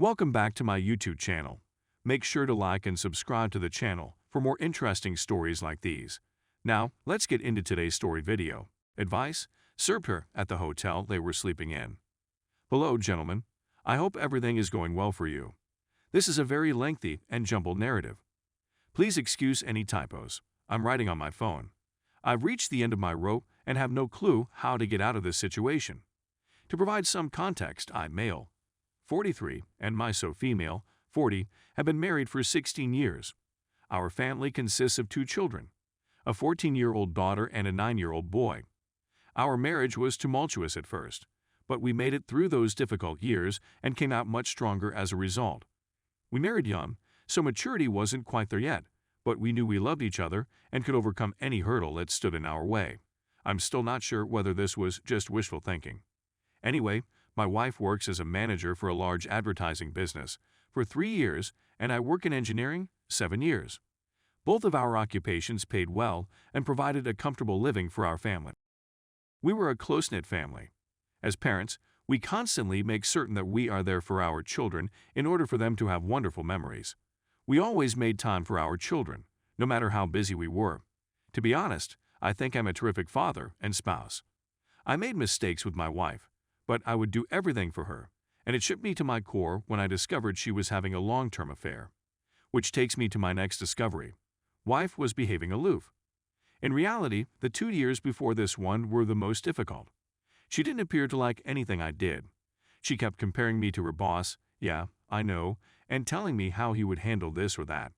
Welcome back to my YouTube channel. Make sure to like and subscribe to the channel for more interesting stories like these. Now, let's get into today's story video. Advice served her at the hotel they were sleeping in. Hello, gentlemen. I hope everything is going well for you. This is a very lengthy and jumbled narrative. Please excuse any typos. I'm writing on my phone. I've reached the end of my rope and have no clue how to get out of this situation. To provide some context, I'm male, 43, and my female, 40, have been married for 16 years. Our family consists of 2 children, a 14-year-old daughter and a 9-year-old boy. Our marriage was tumultuous at first, but we made it through those difficult years and came out much stronger as a result. We married young, so maturity wasn't quite there yet, but we knew we loved each other and could overcome any hurdle that stood in our way. I'm still not sure whether this was just wishful thinking. Anyway, my wife works as a manager for a large advertising business for 3 years, and I work in engineering 7 years. Both of our occupations paid well and provided a comfortable living for our family. We were a close-knit family. As parents, we constantly make certain that we are there for our children in order for them to have wonderful memories. We always made time for our children, no matter how busy we were. To be honest, I think I'm a terrific father and spouse. I made mistakes with my wife, but I would do everything for her, and it shook me to my core when I discovered she was having a long-term affair. Which takes me to my next discovery. Wife was behaving aloof. In reality, the 2 years before this one were the most difficult. She didn't appear to like anything I did. She kept comparing me to her boss, yeah, I know, and telling me how he would handle this or that.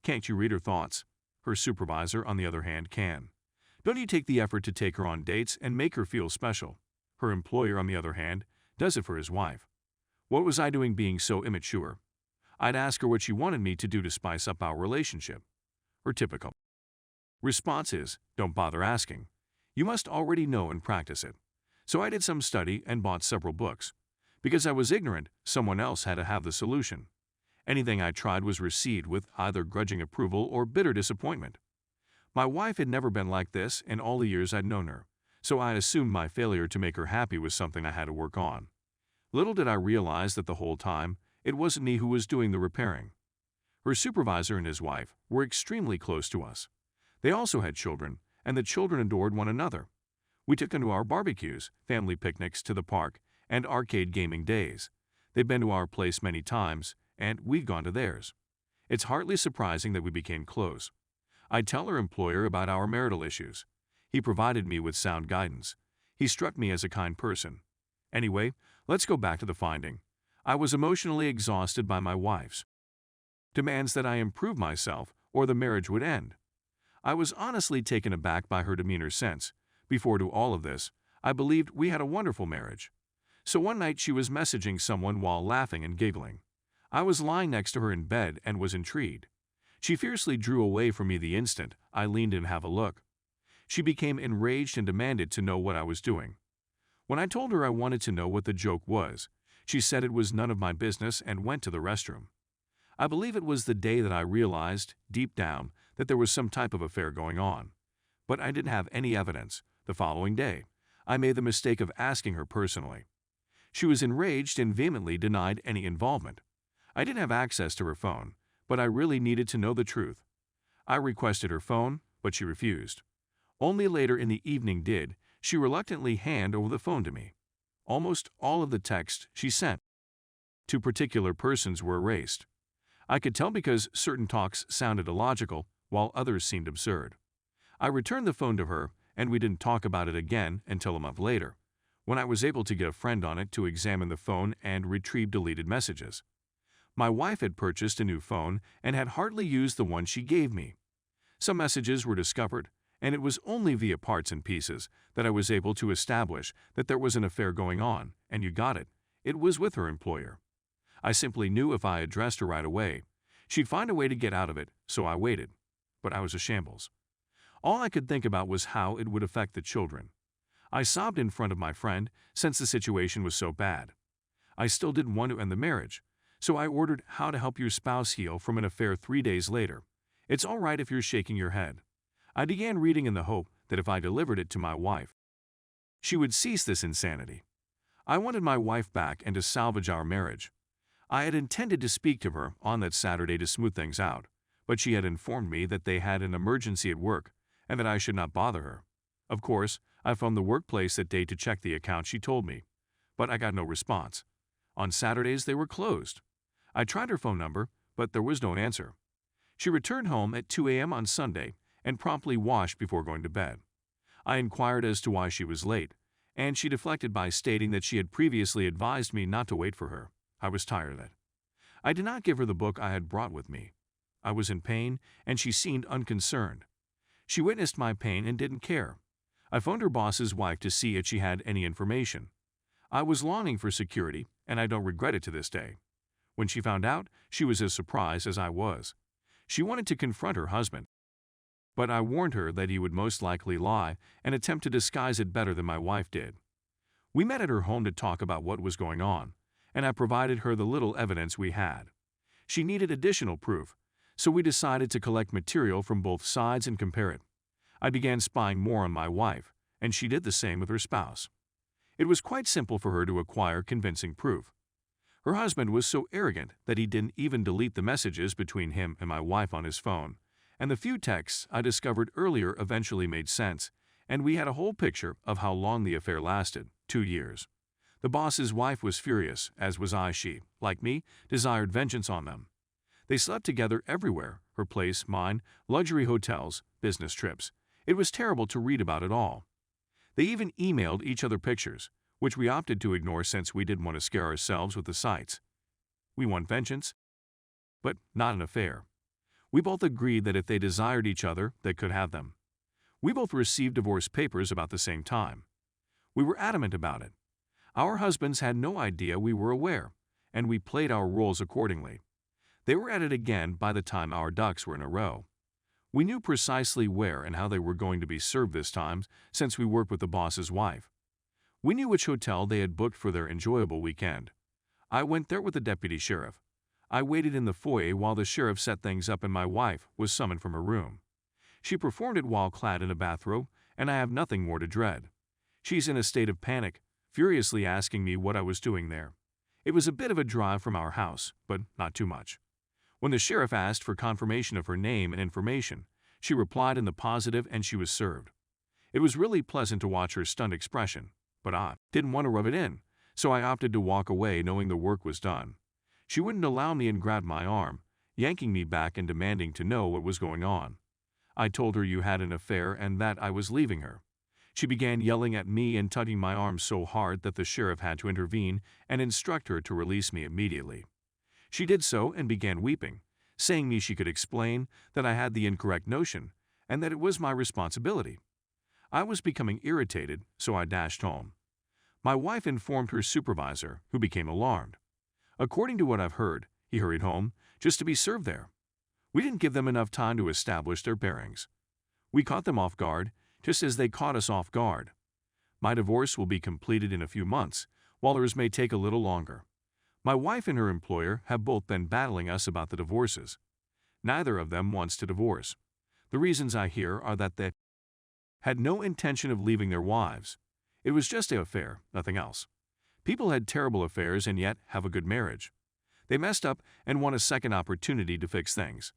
Can't you read her thoughts? Her supervisor, on the other hand, can. Don't you take the effort to take her on dates and make her feel special? Her employer, on the other hand, does it for his wife. What was I doing being so immature? I'd ask her what she wanted me to do to spice up our relationship. Her typical response is, don't bother asking. You must already know and practice it. So I did some study and bought several books. Because I was ignorant, someone else had to have the solution. Anything I tried was received with either grudging approval or bitter disappointment. My wife had never been like this in all the years I'd known her, so I assumed my failure to make her happy was something I had to work on. Little did I realize that the whole time, it wasn't me who was doing the repairing. Her supervisor and his wife were extremely close to us. They also had children, and the children adored one another. We took them to our barbecues, family picnics to the park, and arcade gaming days. They've been to our place many times, and we'd gone to theirs. It's hardly surprising that we became close. I'd tell her employer about our marital issues. He provided me with sound guidance. He struck me as a kind person. Anyway, let's go back to the finding. I was emotionally exhausted by my wife's demands that I improve myself or the marriage would end. I was honestly taken aback by her demeanor since, before to all of this, I believed we had a wonderful marriage. So one night she was messaging someone while laughing and giggling. I was lying next to her in bed and was intrigued. She fiercely drew away from me the instant I leaned in to have a look. She became enraged and demanded to know what I was doing. When I told her I wanted to know what the joke was, she said it was none of my business and went to the restroom. I believe it was the day that I realized, deep down, that there was some type of affair going on. But I didn't have any evidence. The following day, I made the mistake of asking her personally. She was enraged and vehemently denied any involvement. I didn't have access to her phone, but I really needed to know the truth. I requested her phone, but she refused. Only later in the evening did she reluctantly hand over the phone to me. Almost all of the texts she sent to particular persons were erased. I could tell because certain talks sounded illogical, while others seemed absurd. I returned the phone to her, and we didn't talk about it again until a month later, when I was able to get a friend on it to examine the phone and retrieve deleted messages. My wife had purchased a new phone and had hardly used the one she gave me. Some messages were discovered, and it was only via parts and pieces that I was able to establish that there was an affair going on, and you got it. It was with her employer. I simply knew if I addressed her right away, she'd find a way to get out of it, so I waited. But I was a shambles. All I could think about was how it would affect the children. I sobbed in front of my friend since the situation was so bad. I still didn't want to end the marriage, so I ordered How to Help Your Spouse Heal from an Affair 3 days later. It's all right if you're shaking your head. I began reading in the hope that if I delivered it to my wife, she would cease this insanity. I wanted my wife back and to salvage our marriage. I had intended to speak to her on that Saturday to smooth things out, but she had informed me that they had an emergency at work and that I should not bother her. Of course, I phoned the workplace that day to check the account she told me, but I got no response. On Saturdays, they were closed. I tried her phone number, but there was no answer. She returned home at 2 a.m. on Sunday and promptly washed before going to bed. I inquired as to why she was late, and she deflected by stating that she had previously advised me not to wait for her. I was tired of it. I did not give her the book I had brought with me. I was in pain, and she seemed unconcerned. She witnessed my pain and didn't care. I phoned her boss's wife to see if she had any information. I was longing for security, and I don't regret it to this day. When she found out, she was as surprised as I was. She wanted to confront her husband, but I warned her that he would most likely lie and attempt to disguise it better than my wife did. We met at her home to talk about what was going on, and I provided her the little evidence we had. She needed additional proof, so we decided to collect material from both sides and compare it. I began spying more on my wife, and she did the same with her spouse. It was quite simple for her to acquire convincing proof. Her husband was so arrogant that he didn't even delete the messages between him and my wife on his phone, and the few texts I discovered earlier eventually made sense, and we had a whole picture of how long the affair lasted, 2 years. The boss's wife was furious, as was I. She, like me, desired vengeance on them. They slept together everywhere, her place, mine, luxury hotels, business trips. It was terrible to read about it all. They even emailed each other pictures, which we opted to ignore since we didn't want to scare ourselves with the sights. We want vengeance, but not an affair. We both agreed that if they desired each other, they could have them. We both received divorce papers about the same time. We were adamant about it. Our husbands had no idea we were aware, and we played our roles accordingly. They were at it again by the time our ducks were in a row. We knew precisely where and how they were going to be served this time, since we worked with the boss's wife. We knew which hotel they had booked for their enjoyable weekend. I went there with the deputy sheriff. I waited in the foyer while the sheriff set things up and my wife was summoned from her room. She performed it while clad in a bathrobe, and I have nothing more to dread. She's in a state of panic, furiously asking me what I was doing there. It was a bit of a drive from our house, but not too much. When the sheriff asked for confirmation of her name and information, she replied in the positive and she was served. It was really pleasant to watch her stunned expression, but I didn't want to rub it in, so I opted to walk away knowing the work was done. She wouldn't allow me and grabbed my arm, yanking me back and demanding to know what was going on. I told her you had an affair and that I was leaving her. She began yelling at me and tugging my arm so hard that the sheriff had to intervene and instruct her to release me immediately. She did so and began weeping, saying me she could explain that I had the incorrect notion and that it was my responsibility. I was becoming irritated, so I dashed home. My wife informed her supervisor, who became alarmed. According to what I've heard, he hurried home just to be served there. We didn't give them enough time to establish their bearings. We caught them off guard, just as they caught us off guard. My divorce will be completed in a few months, while ours may take a little longer. My wife and her employer have both been battling us about the divorces. Neither of them wants to divorce. The reasons I hear are that they had no intention of leaving their wives. It was just an affair, nothing else. People had terrible affairs and yet have a good marriage. They messed up and want a second opportunity to fix things.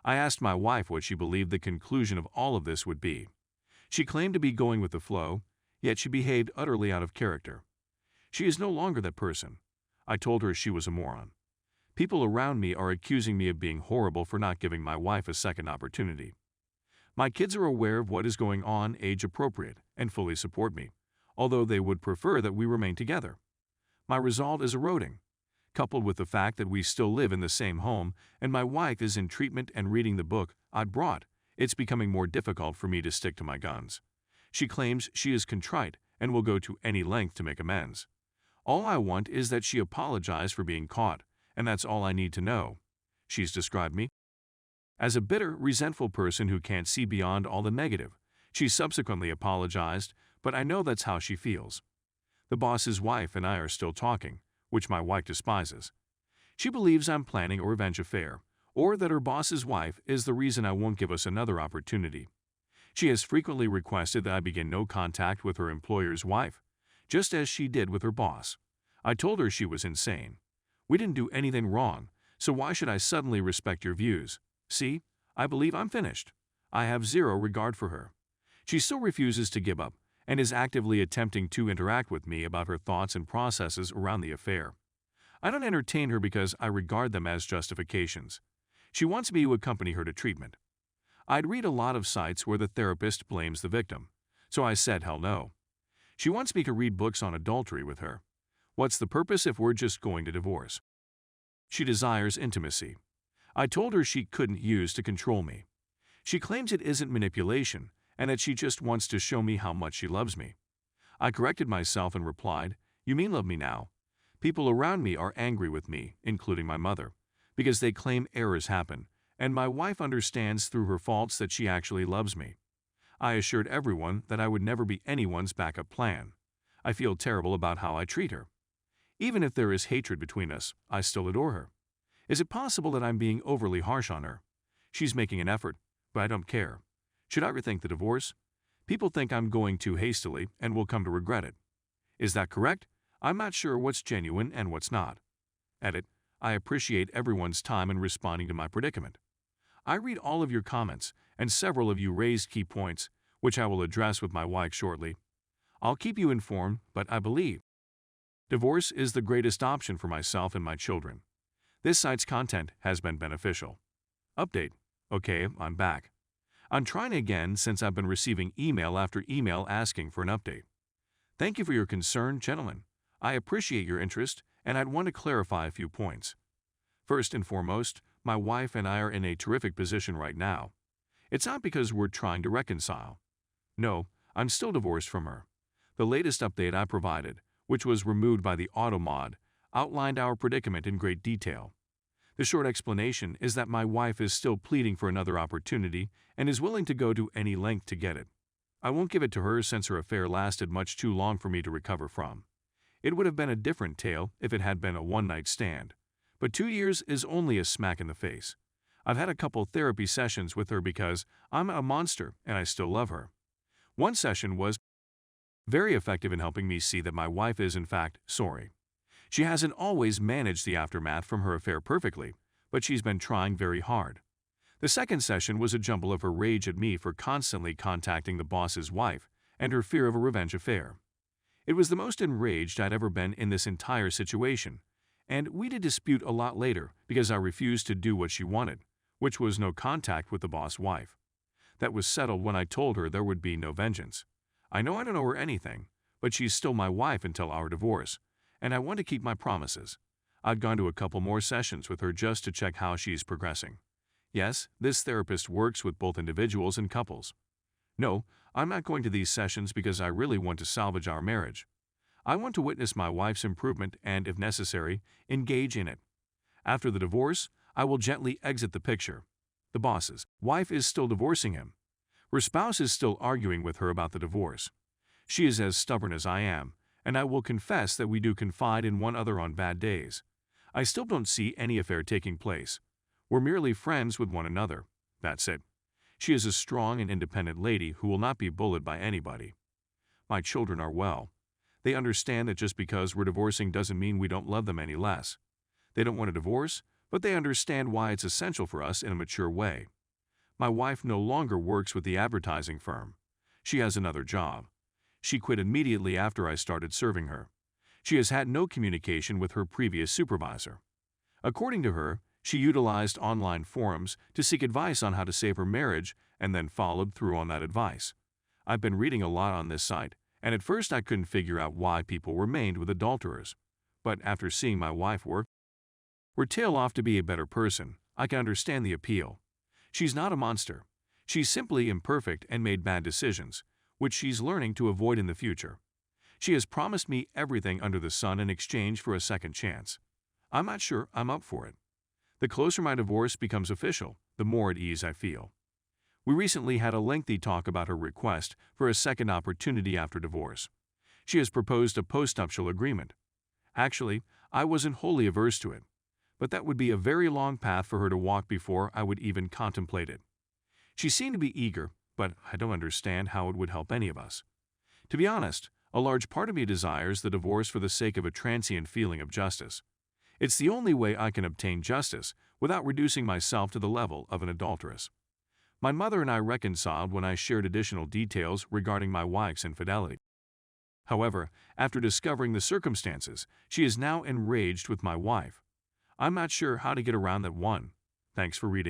I asked my wife what she believed the conclusion of all of this would be. She claimed to be going with the flow, yet she behaved utterly out of character. She is no longer that person. I told her she was a moron. People around me are accusing me of being horrible for not giving my wife a second opportunity. My kids are aware of what is going on, age appropriate, and fully support me, although they would prefer that we remain together. My resolve is eroding, coupled with the fact that we still live in the same home and my wife is in treatment and reading the book I brought. It's becoming more difficult for me to stick to my guns. She claims she is contrite and will go to any length to make amends. All I want is that she apologize for being caught, and that's all I need to know. She's described me as a bitter, resentful person who can't see beyond all the negative. She subsequently apologized, but I know that's how she feels. The boss's wife and I are still talking, which my wife despises. She believes I'm planning a revenge affair, or that her boss's wife is the reason I won't give us another opportunity. She has frequently requested that I begin no contact with her employer's wife, just as she did with her boss. I told her she was insane. We didn't do anything wrong, so why should I suddenly respect your views? See, I believe I'm finished. I have zero regard for her. She still refuses to give up and is actively attempting to interact with me about her thoughts and processes around the affair. I don't entertain her because I regard them as justifications. She wants me to accompany her to treatment. I'd read a lot of sites where the therapist blames the victim, so I said hell no. She wants me to read books on adultery with her. What's the purpose if we're just going to divorce? She desires intimacy. I told her she couldn't use to control me. She claims it isn't manipulation and that she just wants to show me how much she loves me. I corrected myself and replied, "You mean love me now?" People around me are angry with me, including my mother, because they claim errors happen, and my wife understands through her faults that she actually loves me. I assured everyone that I would never be anyone's backup plan. I feel terrible about how I treat her. Even if there is hatred between us, I still adore her. Is it possible that I'm being overly harsh on her? She's making an effort, but I don't care. Should I rethink the divorce? People think I'm going too hastily and will come to regret it. Is that correct? I'm not sure what's genuine and what's not. Edit. I appreciate everyone's time in responding to my predicament. I read all of your comments, and several of you raised key points, which I will address with my wife shortly. I'll keep you informed, but I believe divorce is the greatest option for myself and my children. This site's content has been beneficial. Update. Okay, I'm back. I'm trying again since I've been receiving email after email asking for an update. Thank you for your concern, gentlemen. I appreciate your interest, and I'd want to clarify a few points. First and foremost, my wife and I are in a terrific position right now. It's not because we're trying to reconcile. No, I'm still divorced from her. The latest update I provided, which was removed by the auto mod, outlined our predicament in great detail. The short explanation is that my wife is still pleading for another opportunity and is willing to go to any length to get it. I won't give it to her since her affair lasted much too long for me to recover from. It would have been a different tale if it had been a one-night stand. But 2 years is only a smack in the face. I've had a couple therapy sessions with her because I'm a monster and I still love her. One session was very effective in helping me see that my wife is in fact sorry. She hasn't always managed the aftermath from her affair perfectly, but she's been trying very hard. The second session was a jumble of her rage at me for constantly contacting the boss's wife and her fear of a revenge affair. It was the most enraged I'd ever been in this entire situation, and we did dispute a lot later because I refused to do what she wanted, which was no contact with the boss wife. That was settled when I told her there would be no vengeance. I know I don't owe her anything, but she's still my wife until our divorce, and I want to keep my promises. I've gone to a couple more sessions with her just to check how she's progressing. Yes, this therapist works with both individuals and couples. No, I'm not going to these sessions because I really want to salvage our marriage. I want to witness my wife's improvement and, if necessary, engage in it. After the divorce, I will gently exit the picture. The boss's wife is still divorcing him. Her spouse is still arguing with her about the divorce. She is as stubborn as I am, and I will confess that we do confide in one another on bad days. I still don't see any affair taking place. We're merely friends with one another. That's it. She is a strong and independent lady who will not be bullied by anybody. My children are well. They understand that just because we're divorcing doesn't mean we don't love them any less. They don't want a divorce, but they understand why it's essential for us in a mature way. My wife no longer works with the advertising firm. She has another job. She quit immediately after I started serving her. She has had no communication with her previous supervisor. According to her, she utilized online forums to seek advice on how to save her marriage and then followed through on that advice. I've been reading a lot on this site, and at first I couldn't figure out why people remained with adulterers. But after seeing my wife work her tail off to be a better person, I can understand the appeal. She's not a monster. She's simply imperfect and made bad decisions, which she's learning to avoid in the future. She has promised me everything under the sun in exchange for a second chance. I'm not sure I'm up for it. The closer my divorce becomes official, the more at ease I feel. We recently had a lengthy talk about her request for a second opportunity after divorce. She has proposed a postnuptial agreement. Actually, I wasn't wholly averse to it, but that would be a very long path for her to walk before I would even contemplate it. She seemed to be eager, but I don't understand how it would help any of us. To be honest, a large part of me desires the divorce for the sake of a transient feeling of justice. It's the only way I can obtain justice without reducing myself to the level of an adulteress. My mother and I reconciled when I shared additional details regarding my wife's infidelity. However, after discovering the circumstances, she is now enraged with my wife. I'm not sure how to get around that one. Thanks for reading.